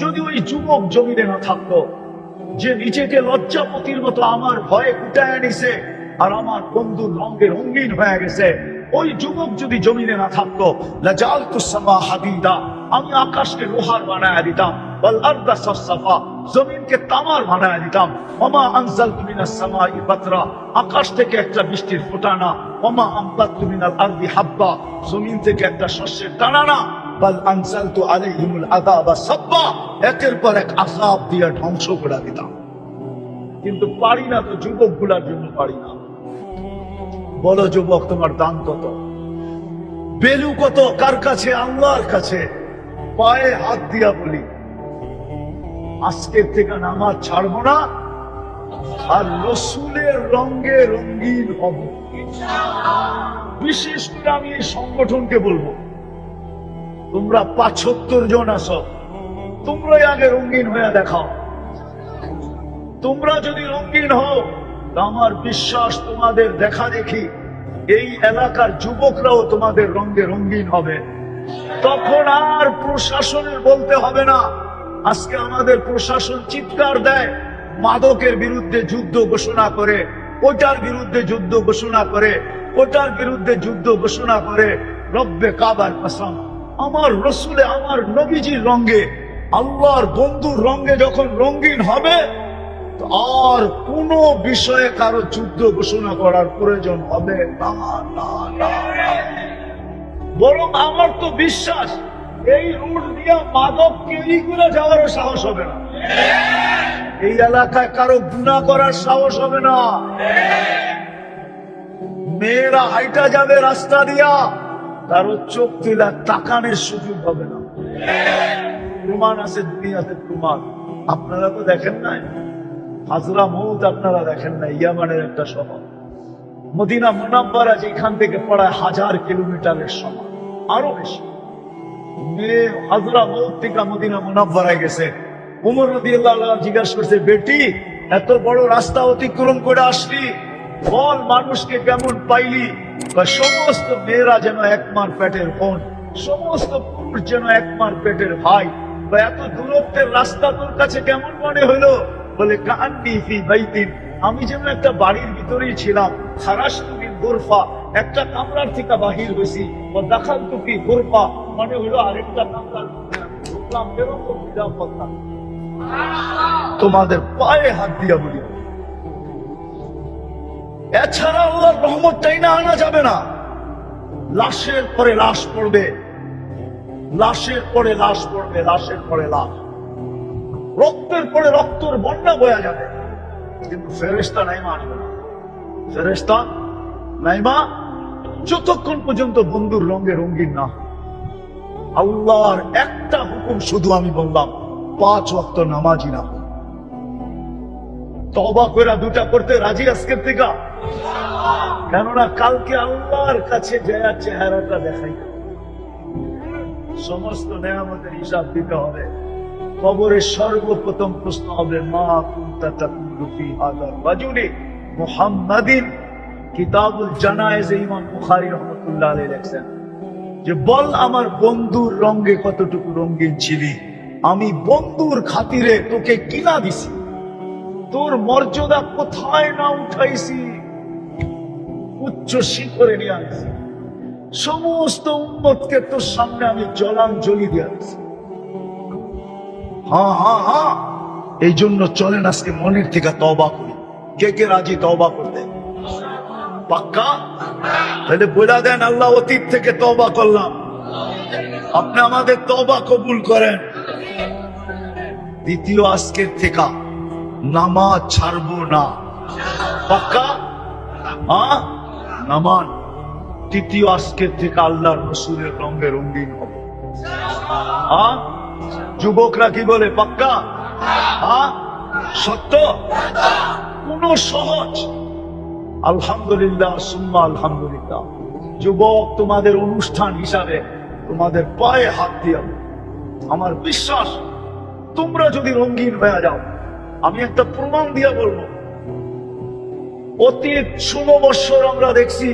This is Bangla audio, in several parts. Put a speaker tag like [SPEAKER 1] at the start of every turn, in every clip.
[SPEAKER 1] যদি ওই যুবক জমিনে না থাকতো, যে নিজেকে লজ্জাপতির মতো আমার ভয়ে কুটায় নিছে আর আমার বন্ধুর রঙে রঙিন হয়ে গেছে, ওই যুবক যদি জমিনে না থাকতো, লাজালতুস সামা হাদিদা, আমি আকাশকে লোহার বানায় দিতাম, ওয়াল আরদা সাফা, জমিনকে তামার বানায় দিতাম, ওমা আনজালতু মিনাস সামাই বাতরা, আকাশ থেকে একটা বৃষ্টির ফোঁটা না, ওমা আমবাততু মিনাল আরদি হাব্বা, জমিন থেকে একটা শস্যের দানা না, বাল আনজালতু আলাইহিমুল আযাবা সাব্বা, একের পর এক আযাব দিয়ে ধ্বংস করে দিতাম। কিন্তু পারি না তো, যুবক গুলার জন্য পারি না। বলো যুবক, তোমার দাম কত, ভ্যালু কত, কার কাছে? আল্লাহর কাছে। পায়ে হাত দিয়া বলি, আজকের থেকে নামাজ ছাড়বো না, আর রসুলের রঙে রঙিন হব। বিশেষ করে আমি এই সংগঠনকে বলবো, তোমরা ৭৫ জন আছো, তোমরাই আগে রঙিন হয়ে দেখাও। তোমরা যদি রঙিন হও, আমার বিশ্বাস তোমাদের দেখা দেখি এই এলাকার যুবকরাও তোমাদের রঙে রঙিন হবে। তখন আর প্রশাসনের বলতে হবে না। আজকে আমাদের প্রশাসন চিৎকার দেয়, মাদকের বিরুদ্ধে যুদ্ধ ঘোষণা করে, ওটার বিরুদ্ধে যুদ্ধ ঘোষণা করে, ওটার বিরুদ্ধে যুদ্ধ ঘোষণা করে। রব্বে কাবার কসম, আমার রসুলে, আমার নবীজির রঙে, আল্লাহর বন্ধুর রঙে যখন রঙিন হবে, আর কোন বিষয়ে কারো যুদ্ধ ঘোষণা করার প্রয়োজন হবে না। বরং আমার তো বিশ্বাস, এই রুট দিয়া মাদক কেরি করে যাওয়ারও সাহস হবে না, এই এলাকায় কারো গুনাহ করার সাহস হবে না। মেয়েরা হাইটা যাবে রাস্তা দিয়া, কারো চোখ তুলা তাকানোর সুযোগ হবে না। প্রমাণ আছে দুনিয়াতে, প্রমাণ। আপনারা তো দেখেন নাই হাজরামউত, আপনারা দেখেন না, ইয়ামানের একটা শহর। মদিনা মুনাব্বারা যেখান থেকে পড়ায় 1000 কিলোমিটারের সমান, আরো বেশি। মেয়ে হাজরামউত থেকে মদিনা মুনাব্বারায় গেছে। উমর রাদিয়াল্লাহু আনহু জিজ্ঞাসা করছে, বেটি এত বড় রাস্তা অতিক্রম করে আসলি, বল মানুষকে কেমন পাইলি? সমস্ত মেয়েরা যেন একমার পেটের বোন, সমস্ত পুরুষ যেন একমার পেটের ভাই। এত দূরত্বের রাস্তা তোর কাছে কেমন মনে হলো? বলে, কান্নি ফি বাইতিন, আমি যেন একটা বাড়ির ভিতরেই ছিলাম। খারাজতু মিন গুরফা, একটা কামরার থেকে বাহির হইছি। ও দাখালতু ফি গুরফা, মানে হলো আরেকটা কামরার ঢুকলাম। এরকম নিরাপত্তা। তোমাদের পায়ে হাত দিয়া বলি, এছাড়া আল্লাহর রহমতটাই না আনা যাবে না। লাশের পরে লাশ পড়বে, লাশের পরে লাশ পড়বে, লাশের পরে লাশ, রক্তের পরে রক্তের বন্যা বয়া যাবে, কিন্তু ফেরেশতা নাইমা আসবে না। ফেরেশতা নাইমা যতক্ষণ পর্যন্ত বন্ধুর রঙে রঙিন না। আল্লাহর একটা হুকুম শুধু আমি বললাম, 5 ওয়াক্ত নামাজি না। তওবা করে 2টা করতে রাজি আজকের থেকে? কেননা কালকে আল্লাহর কাছে যায় চেহারাটা দেখাই, সমস্ত নেয়ামতের হিসাব দিতে হবে। কবরে সর্বপ্রথম প্রশ্ন হবে, মা কুনতা তাকুলু ফি হাযা রাজুলি মুহাম্মাদিন। কিতাবুল জানায়েজে ইমাম বুখারী রাহমাতুল্লাহ আলাইহি লেখেন যে, বল আমার বন্ধুর রঙে কতটুকু রঙিন ছিলি, আমি বন্ধুর খাতিরে তোকে কিনা দিছি, তোর মর্যাদা কোথায় না উঠাইছি, উচ্চ শিখরে নিয়ে আনছি, সমস্ত উম্মতকে তোর সামনে আমি জলাঞ্জলি দিয়ে আনছি। হ্যাঁ হ্যাঁ হ্যাঁ, এই জন্য চলেন আজকে মনের থেকে তওবা করি। কে কে রাজি তওবা করতে? পাক্কা? তাহলে বলে দেন, আল্লাহ অতীত থেকে তওবা করলাম, আপনি আমাদের তওবা কবুল করেন। দ্বিতীয়, আজকের থেকে নামাজ ছাড়বো না। পাক্কা? হ্যাঁ, নামাজ। তৃতীয়, আজকের থেকে আল্লাহর রসুলের রঙে রঙিন হবে। হ্যাঁ, যুবকরা কি বলে? পাক্কা? হ্যাঁ, সত্য? কোন সহজ? আলহামদুলিল্লাহ, সুম্মা আলহামদুলিল্লাহ। যুবক, তোমাদের অনুষ্ঠান হিসাবে তোমাদের পায়ে হাত দিয়া আমার বিশ্বাস, তোমরা যদি রঙিন হয়ে যাও, আমি একটা প্রমাণ দিয়া বলবো, অতীত 16 বছর আমরা দেখছি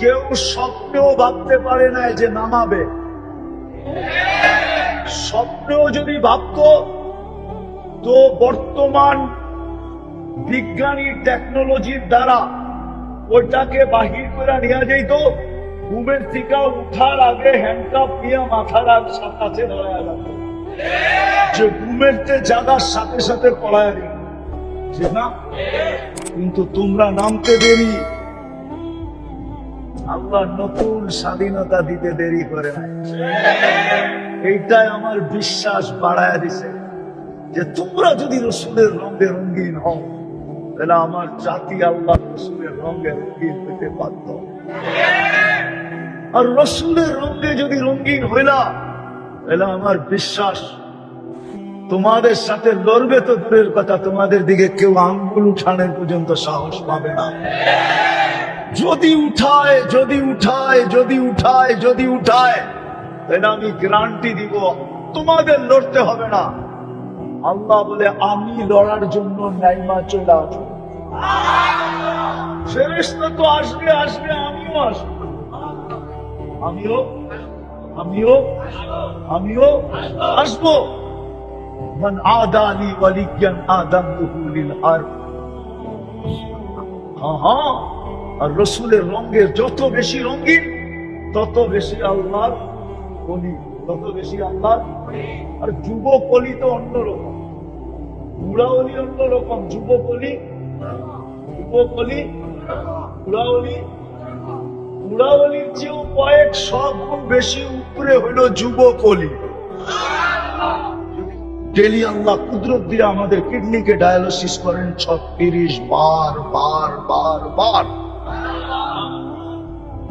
[SPEAKER 1] কেউ স্বপ্নেও ভাবতে পারে না যে নামাবে। স্বপ্নেও যদি ভাবতো তো বর্তমান বিজ্ঞানী টেকনোলজির দ্বারা ওইটাকে বাহির করে নিয়ে যাইত, ঘুমের থেকে উঠার আগে হ্যান্ডকাপ নিয়ে মাথার কাছে দাঁড়ায় রাখতো, যে ঘুমের জাগার সাথে সাথে পড়ায় দিল, ঠিক না? কিন্তু তোমরা নামতে দেরি, আল্লাহ নতুন স্বাধীনতা দিতে দেরি করে নাই। এইটাই আমার বিশ্বাস বাড়ায় দিছে যে তোমরা যদি রসুলের রঙে রঙিন হও তাহলে আমার জাতি আল্লাহ রসুলের রঙে রঙিন হইতে বাধ্য। আর রসুলের রঙে যদি রঙিন হইলা তাহলে আমার বিশ্বাস তোমাদের সাথে লড়বে তো দূরের কথা, তোমাদের দিকে কেউ আঙ্গুল উঠানোর পর্যন্ত সাহস পাবে না। যদি উঠায় যদি উঠায় যদি উঠায় যদি উঠায় তাহলে আমি গ্যারান্টি দিব তোমাদের লড়তে হবে না। আল্লাহ বলে আমি লড়ার জন্য নাইমা চলে আসবো। ফেরেশতা তো আসবে আসবে, আমিও আসবো, আমিও আমিও আমিও আসবো। মান আদালি ওয়ালিয়ান আদামতুহু লিল হারব। হ্যাঁ, আর রসুলের রঙের যত বেশি রঙিন তত বেশি আল্লাহর ওলি, তত বেশি আল্লাহর। আর যুবক অলি তো অন্যরকম, বুড়া অলি অন্যরকম, যুবক অলি যুবক অলি বুড়া অলি। বুড়া অলির চেয়েও কয়েক সব গুণ বেশি উপরে হইল যুবক অলি। ডেলি আল্লাহ কুদরত দিয়ে আমাদের কিডনিকে ডায়ালিসিস করেন 36 বার বার বার বার,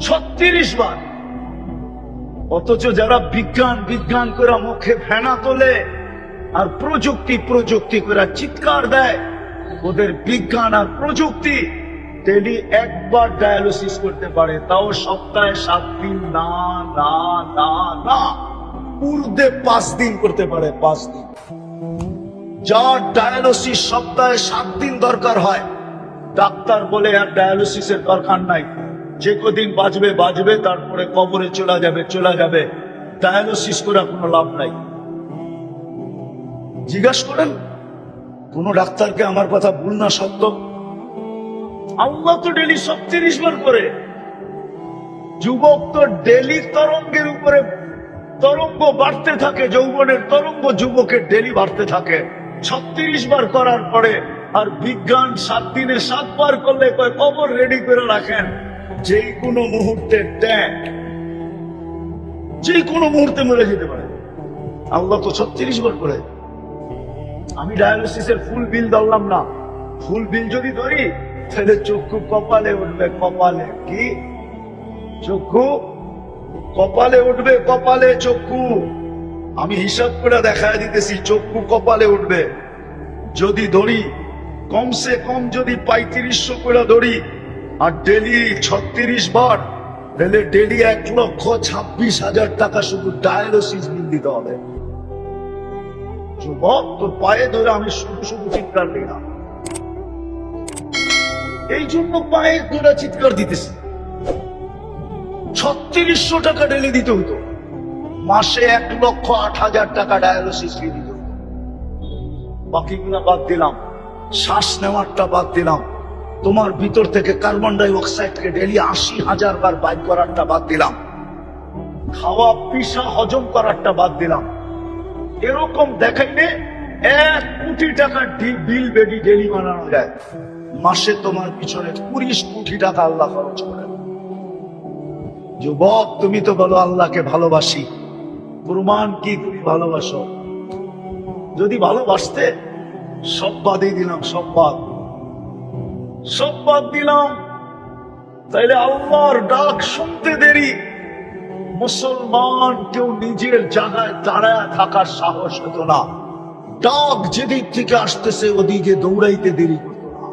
[SPEAKER 1] 36 বার। অথচ যারা বিজ্ঞান বিজ্ঞান করে মুখে ফেনা তোলে আর প্রযুক্তি প্রযুক্তি করে চিৎকার দেয়, ওদের বিজ্ঞান আর প্রযুক্তি ডেলি একবার ডায়ালিসিস করতে পারে, তাও সপ্তাহে 7 দিন না না না না, ঊর্ধ্বে 5 দিন করতে পারে, 5 দিন। যার ডায়ালিসিস সপ্তাহে 7 দিন দরকার হয়, ডাক্তার বলে আর ডায়ালিসিসের দরকার নাই, যে কদিন বাঁচবে বাঁচবে, তারপরে কবরে চলে যাবে চলে যাবে, ডায়ালিসিস করে কোনো লাভ নাই। জিজ্ঞাসা করেন কোন ডাক্তারকে আমার কথা ভুল না সত্য? আল্লাহ তো ডেলি 36 বার করে। যুবক তো ডেলি তরঙ্গের উপরে তরঙ্গ বাড়তে থাকে, যৌবনের তরঙ্গ যুবকের ডেলি বাড়তে থাকে 36 বার করার পরে। আর বিজ্ঞান 7 দিনে 7 বার করলে কয় কবর রেডি করে রাখেন, যে কোনো মুহূর্তে ট্যাঙ্ক, যে কোনো মুহূর্তে মরে যেতে পারে। আল্লাহ তো 36 বার করে। আমি ডায়ালিসিসের ফুল বিল ধরলাম না, ফুল বিল যদি ধরি তাহলে চক্ষু কপালে উঠবে, কপালে কি চক্ষু কপালে উঠবে, কপালে চক্ষু। আমি হিসাব করে দেখায় দিতেছি, চক্ষু কপালে উঠবে। যদি ধরি কমসে কম যদি 3500 করে ধরি আর ডেলি 36 বার, তাহলে ডেলি 1,26,000 টাকা শুধু ডায়ালিসিস বিল দিতে হবে। যুবক তোর পায়ে ধরে আমি শুধু শুধু চিৎকার দিলাম, এই জন্য পায়ে ধরে চিৎকার দিতেছি। 3600 টাকা ডেলি দিতে হতো, মাসে 1,08,000 টাকা ডায়ালিসিস ফি দিতে হতো। বাকিগুলা বাদ দিলাম, শ্বাস নেওয়ারটা বাদ দিলাম, তোমার ভিতর থেকে কার্বন ডাই অক্সাইডকে ডেলি 80,000 বার বাইর করারটা বাদ দিলাম, খাওয়া পিসা হজম করারটা বাদ দিলাম। এরকম দেখাইলে 1 কোটি টাকা বিল বেডি ডেলি বানানো যায়। মাসে তোমার পিছনে 20 কোটি টাকা আল্লাহ খরচ করেন। যুবক তুমি তো বলো আল্লাহকে ভালোবাসি, প্রমাণ কি তুমি ভালোবাসো? যদি ভালোবাসতে সব বাদই দিলাম, সব বাদ দিলাম, তাইলে আল্লাহর ডাক শুনতে দেরি। মুসলমান কেউ নিজের জায়গায় দাঁড়ায় থাকার সাহস হতো না, ডাক যেদিক থেকে আসতেছে ওদিকে দৌড়াইতে দেরি করতো না।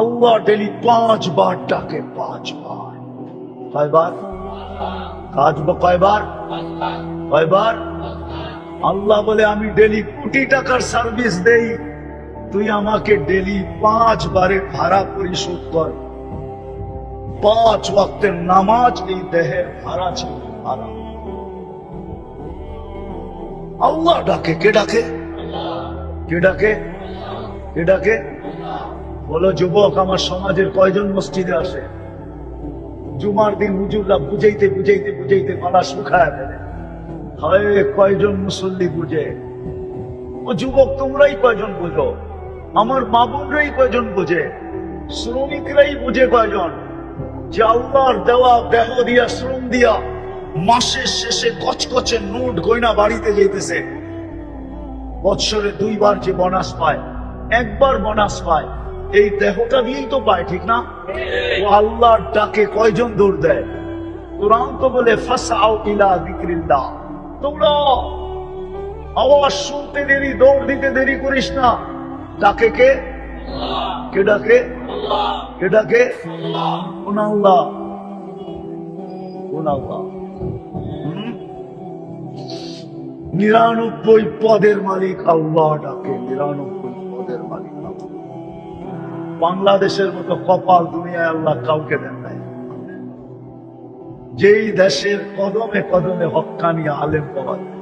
[SPEAKER 1] আল্লাহ ডেলি 5 বার ডাকে, 5 বার। কয়বার? কয়বার? কয়বার? আল্লাহ বলে আমি ডেলি কোটি টাকার সার্ভিস দেই, তুই আমাকে ডেলি 5 বারের ভাড়া পরিশোধ কর। 5 ওয়াক্তের নামাজ এই দেহের ভাড়া ছিল, ভাড়া। আল্লাহ ডাকে। কে ডাকে? কে ডাকে? কে ডাকে? বলো যুবক, আমার সমাজের কয়জন মসজিদে আসে? জুমার দিন হুজুররা বুঝাইতে বুঝাইতে বুঝাইতে গলা শুকায় ফেলে। হয় কয়জন মুসল্লি বুঝে? ও যুবক, তোমরাই কয়জন বুঝো? আমার মা বোনরাই কয়জন বুঝে? শ্রমিকরাই বুঝে কয়জন যে আল্লাহর দেওয়া দেহ দিয়া শ্রম দিয়া মাসের শেষে কচকচে নোট গয়না বাড়িতে যেতেছে, বৎসরে 2 বার যে বোনাস পায়, 1 বার বোনাস পায়, এই দেহটা দিয়েই তো পায়, ঠিক না? ও আল্লাহর ডাকে কয়জন দৌড় দেয়? কোরআন তো বলে ফাসআউ ইলা যিকরিল্লাহ, তোমরা আওয়াজ শুনতে দেরি, দৌড় দিতে দেরি করিস না। ডাকে কে? কে ডাকে? কে ডাকে? কোন আল্লাহ? কোন আল্লাহ? 99 পদের মালিক আল্লাহ ডাকে। 99 পদের মালিক আল্লাহ। বাংলাদেশের মতো কপাল দুনিয়ায় আল্লাহ কাউকে দেন নাই। যেই দেশের কদমে কদমে হক্কানি আলেম পাওয়া যায়,